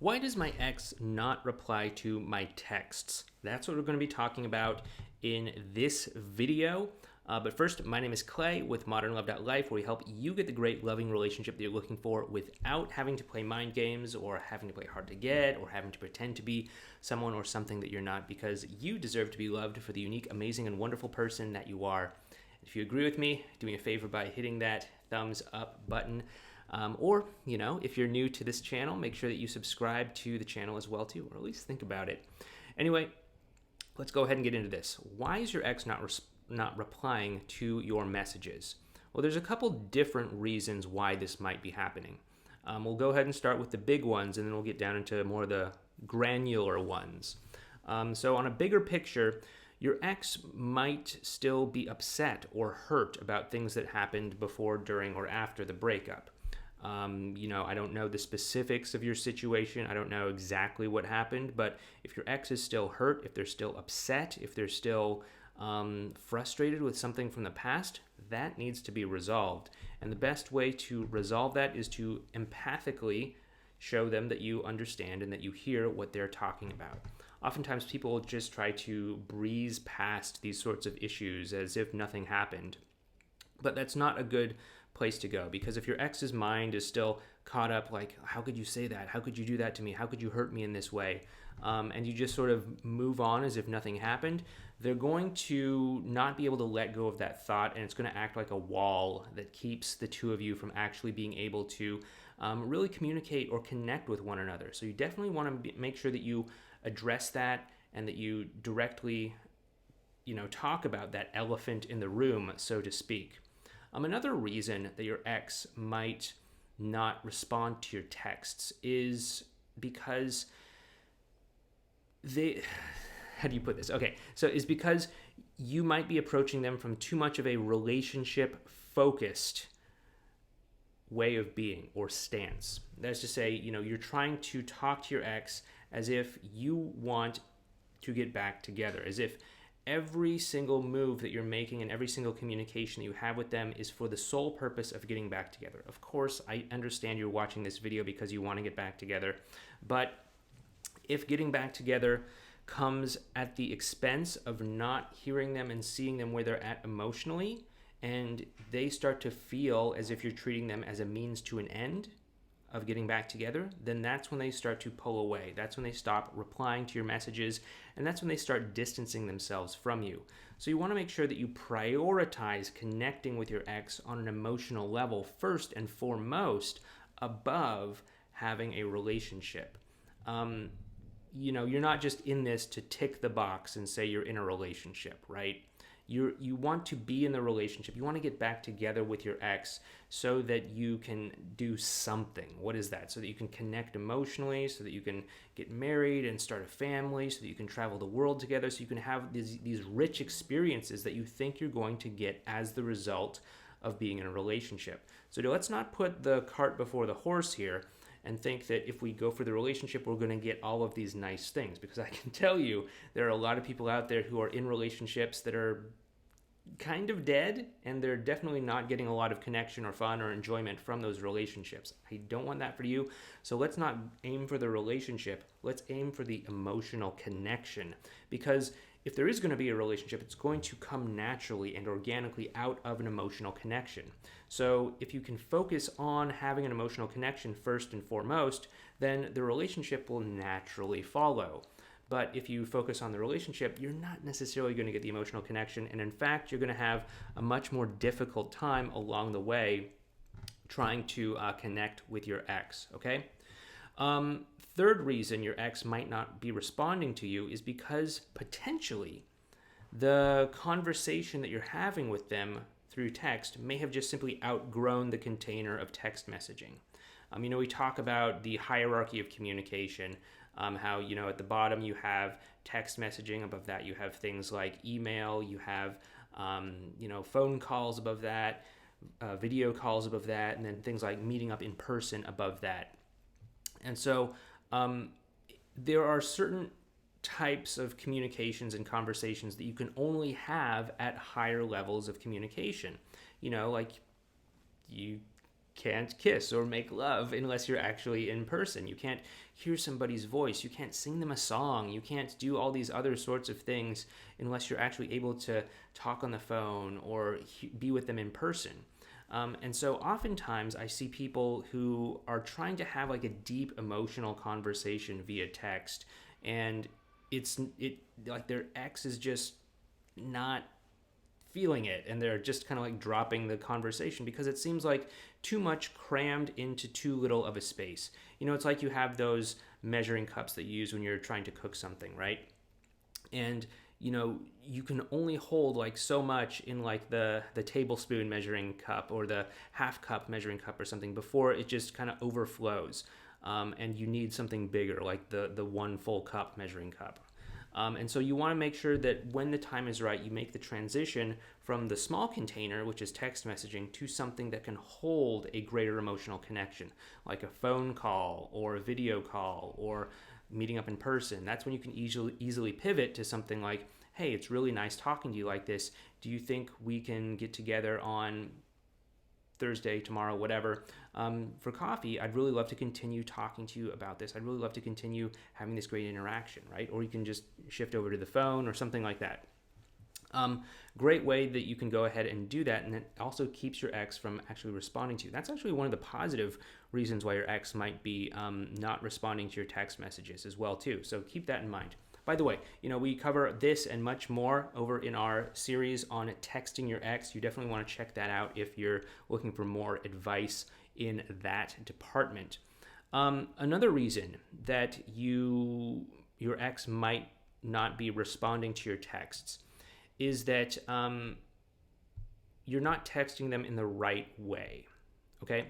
Why does my ex not reply to my texts? That's what we're going to be talking about in this video. But first, my name is Clay with ModernLove.life, where we help you get the great loving relationship that you're looking for without having to play mind games or having to play hard to get or having to pretend to be someone or something that you're not, because you deserve to be loved for the unique, amazing, and wonderful person that you are. If you agree with me, do me a favor by hitting that thumbs up button. If you're new to this channel, make sure that you subscribe to the channel as well, too, or at least think about it. Anyway, let's go ahead and get into this. Why is your ex not replying to your messages? Well, there's a couple different reasons why this might be happening. We'll go ahead and start with the big ones, and then we'll get down into more of the granular ones. So on a bigger picture, your ex might still be upset or hurt about things that happened before, during, or after the breakup. I don't know the specifics of your situation. I don't know exactly what happened, but if your ex is still hurt, if they're still upset, if they're still frustrated with something from the past, that needs to be resolved. And the best way to resolve that is to empathically show them that you understand and that you hear what they're talking about. Oftentimes people will just try to breeze past these sorts of issues as if nothing happened. But that's not a good place to go, because if your ex's mind is still caught up, like, how could you say that? How could you do that to me? How could you hurt me in this way? And you just sort of move on as if nothing happened, they're going to not be able to let go of that thought, and it's going to act like a wall that keeps the two of you from actually being able to really communicate or connect with one another. So you definitely want to make sure that you address that and that you directly, talk about that elephant in the room, so to speak. Another reason that your ex might not respond to your texts is because how do you put this? Okay, so it's because you might be approaching them from too much of a relationship focused way of being or stance. That's to say, you're trying to talk to your ex as if you want to get back together, as if every single move that you're making and every single communication that you have with them is for the sole purpose of getting back together. Of course, I understand you're watching this video because you want to get back together, but if getting back together comes at the expense of not hearing them and seeing them where they're at emotionally, and they start to feel as if you're treating them as a means to an end of getting back together, then that's when they start to pull away. That's when they stop replying to your messages, and that's when they start distancing themselves from you. So you want to make sure that you prioritize connecting with your ex on an emotional level first and foremost, above having a relationship. You're not just in this to tick the box and say you're in a relationship, right? You want to be in the relationship. You want to get back together with your ex so that you can do something. What is that? So that you can connect emotionally, so that you can get married and start a family, so that you can travel the world together, so you can have these rich experiences that you think you're going to get as the result of being in a relationship. So let's not put the cart before the horse here and think that if we go for the relationship, we're going to get all of these nice things. Because I can tell you, there are a lot of people out there who are in relationships that are kind of dead, and they're definitely not getting a lot of connection or fun or enjoyment from those relationships. I don't want that for you. So let's not aim for the relationship. Let's aim for the emotional connection. Because if there is going to be a relationship, it's going to come naturally and organically out of an emotional connection. So if you can focus on having an emotional connection first and foremost, then the relationship will naturally follow. But if you focus on the relationship, you're not necessarily going to get the emotional connection. And in fact, you're going to have a much more difficult time along the way trying to connect with your ex, okay? Third reason your ex might not be responding to you is because potentially the conversation that you're having with them through text may have just simply outgrown the container of text messaging. We talk about the hierarchy of communication, how, at the bottom you have text messaging, above that you have things like email, you have, phone calls above that, video calls above that, and then things like meeting up in person above that. And so there are certain types of communications and conversations that you can only have at higher levels of communication. Like you can't kiss or make love unless you're actually in person. You can't hear somebody's voice. You can't sing them a song. You can't do all these other sorts of things unless you're actually able to talk on the phone or be with them in person. And so oftentimes I see people who are trying to have like a deep emotional conversation via text, and it like their ex is just not feeling it, and they're just kind of like dropping the conversation because it seems like too much crammed into too little of a space. It's like you have those measuring cups that you use when you're trying to cook something, right? And you can only hold like so much in like the tablespoon measuring cup or the half cup measuring cup or something before it just kind of overflows, and you need something bigger like the 1 full cup measuring cup. And so you want to make sure that when the time is right, you make the transition from the small container, which is text messaging, to something that can hold a greater emotional connection, like a phone call or a video call or meeting up in person. That's when you can easily pivot to something like, hey, it's really nice talking to you like this. Do you think we can get together on Thursday, tomorrow, whatever, for coffee? I'd really love to continue talking to you about this. I'd really love to continue having this great interaction, right? Or you can just shift over to the phone or something like that. Great way that you can go ahead and do that, and it also keeps your ex from actually responding to you. That's actually one of the positive reasons why your ex might be not responding to your text messages as well too. So keep that in mind. By the way, we cover this and much more over in our series on texting your ex. You definitely want to check that out if you're looking for more advice in that department. Another reason that your ex might not be responding to your texts is that you're not texting them in the right way, okay?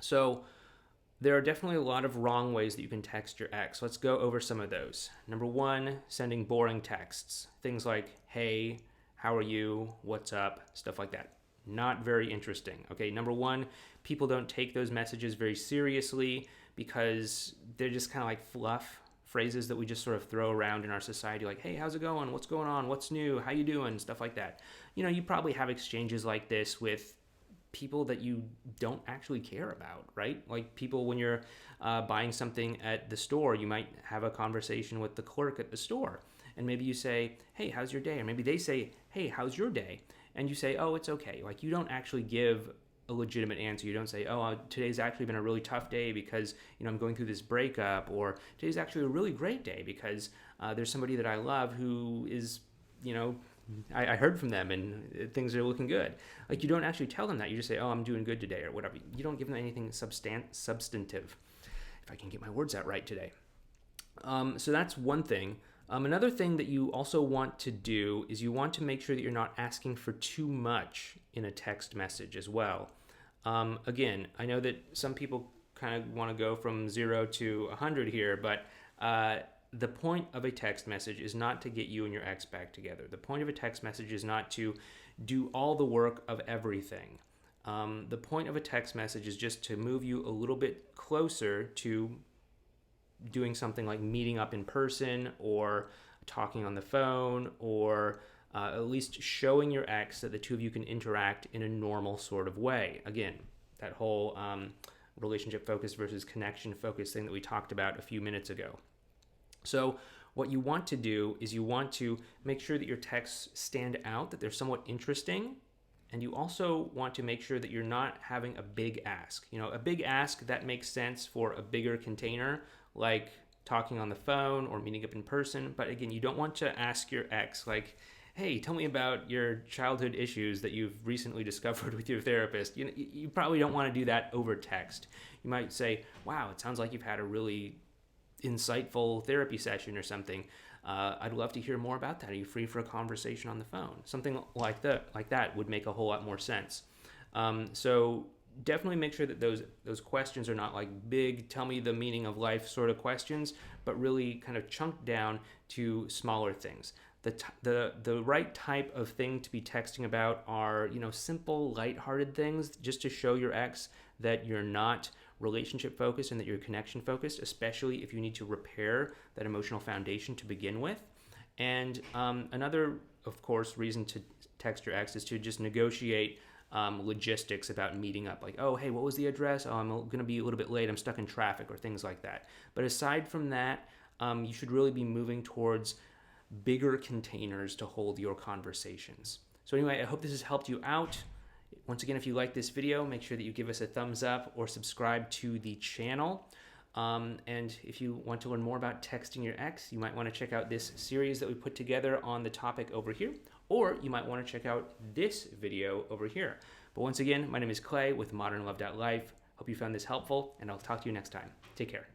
So there are definitely a lot of wrong ways that you can text your ex. Let's go over some of those. Number 1, sending boring texts. Things like, hey, how are you? What's up? Stuff like that. Not very interesting. Okay, number 1, people don't take those messages very seriously because they're just kind of like fluff phrases that we just sort of throw around in our society, like, hey, how's it going? What's going on? What's new? How you doing? Stuff like that. You probably have exchanges like this with people that you don't actually care about, right? Like people when you're buying something at the store, you might have a conversation with the clerk at the store, and maybe you say, hey, how's your day? Or maybe they say, hey, how's your day? And you say, oh, it's okay. Like you don't actually give a legitimate answer. You don't say, oh, today's actually been a really tough day because I'm going through this breakup, or today's actually a really great day because there's somebody that I love who is I heard from them and things are looking good. Like you don't actually tell them that. You just say, oh, I'm doing good today or whatever. You don't give them anything substantive, if I can get my words out right today. So that's one thing. Another thing that you also want to do is you want to make sure that you're not asking for too much in a text message as well. Again, I know that some people kind of want to go from 0 to 100 here, but the point of a text message is not to get you and your ex back together. The point of a text message is not to do all the work of everything. The point of a text message is just to move you a little bit closer to doing something like meeting up in person or talking on the phone, or at least showing your ex that the two of you can interact in a normal sort of way. Again, that whole relationship focus versus connection focus thing that we talked about a few minutes ago. So what you want to do is you want to make sure that your texts stand out, that they're somewhat interesting, and you also want to make sure that you're not having a big ask. A big ask that makes sense for a bigger container, like talking on the phone or meeting up in person. But again, you don't want to ask your ex, like, hey, tell me about your childhood issues that you've recently discovered with your therapist. You probably don't want to do that over text. You might say, wow, it sounds like you've had a really insightful therapy session or something. I'd love to hear more about that. Are you free for a conversation on the phone? Something like that would make a whole lot more sense. So definitely make sure that those questions are not like big, tell me the meaning of life sort of questions, but really kind of chunked down to smaller things. The right type of thing to be texting about are, simple, lighthearted things, just to show your ex that you're not relationship focused and that you're connection focused, especially if you need to repair that emotional foundation to begin with. And another, of course, reason to text your ex is to just negotiate logistics about meeting up. Like, oh, hey, what was the address? Oh, I'm going to be a little bit late. I'm stuck in traffic, or things like that. But aside from that, you should really be moving towards bigger containers to hold your conversations. So anyway, I hope this has helped you out. Once again, if you like this video, make sure that you give us a thumbs up or subscribe to the channel. And if you want to learn more about texting your ex, you might want to check out this series that we put together on the topic over here, or you might want to check out this video over here. But once again, my name is Clay with modernlove.life. Hope you found this helpful, and I'll talk to you next time. Take care.